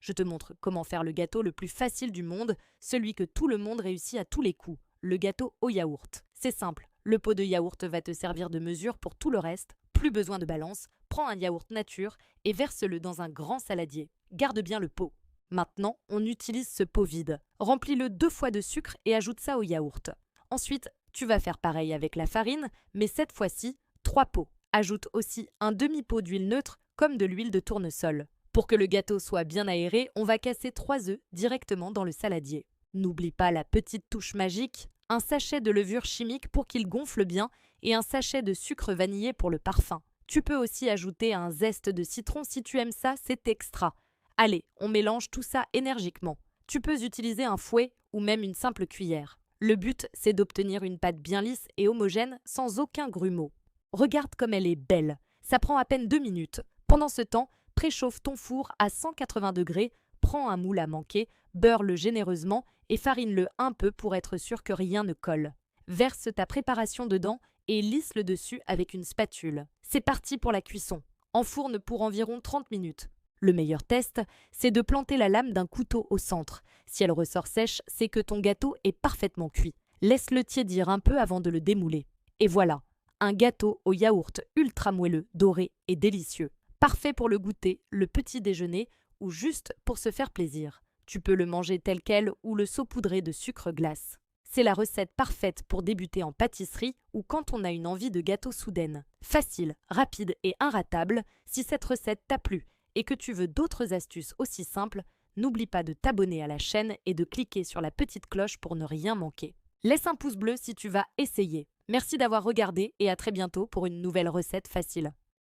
Je te montre comment faire le gâteau le plus facile du monde, celui que tout le monde réussit à tous les coups, le gâteau au yaourt. C'est simple, le pot de yaourt va te servir de mesure pour tout le reste, plus besoin de balance, prends un yaourt nature et verse-le dans un grand saladier. Garde bien le pot. Maintenant, on utilise ce pot vide. Remplis-le 2 fois de sucre et ajoute ça au yaourt. Ensuite, tu vas faire pareil avec la farine, mais cette fois-ci, 3 pots. Ajoute aussi un demi-pot d'huile neutre comme de l'huile de tournesol. Pour que le gâteau soit bien aéré, on va casser 3 œufs directement dans le saladier. N'oublie pas la petite touche magique, un sachet de levure chimique pour qu'il gonfle bien et un sachet de sucre vanillé pour le parfum. Tu peux aussi ajouter un zeste de citron si tu aimes ça, c'est extra. Allez, on mélange tout ça énergiquement. Tu peux utiliser un fouet ou même une simple cuillère. Le but, c'est d'obtenir une pâte bien lisse et homogène sans aucun grumeau. Regarde comme elle est belle. Ça prend à peine 2 minutes. Pendant ce temps, préchauffe ton four à 180 degrés, prends un moule à manquer, beurre-le généreusement et farine-le un peu pour être sûr que rien ne colle. Verse ta préparation dedans et lisse le dessus avec une spatule. C'est parti pour la cuisson. Enfourne pour environ 30 minutes. Le meilleur test, c'est de planter la lame d'un couteau au centre. Si elle ressort sèche, c'est que ton gâteau est parfaitement cuit. Laisse-le tiédir un peu avant de le démouler. Et voilà, un gâteau au yaourt ultra moelleux, doré et délicieux. Parfait pour le goûter, le petit déjeuner ou juste pour se faire plaisir. Tu peux le manger tel quel ou le saupoudrer de sucre glace. C'est la recette parfaite pour débuter en pâtisserie ou quand on a une envie de gâteau soudaine. Facile, rapide et inratable, si cette recette t'a plu et que tu veux d'autres astuces aussi simples, n'oublie pas de t'abonner à la chaîne et de cliquer sur la petite cloche pour ne rien manquer. Laisse un pouce bleu si tu vas essayer. Merci d'avoir regardé et à très bientôt pour une nouvelle recette facile.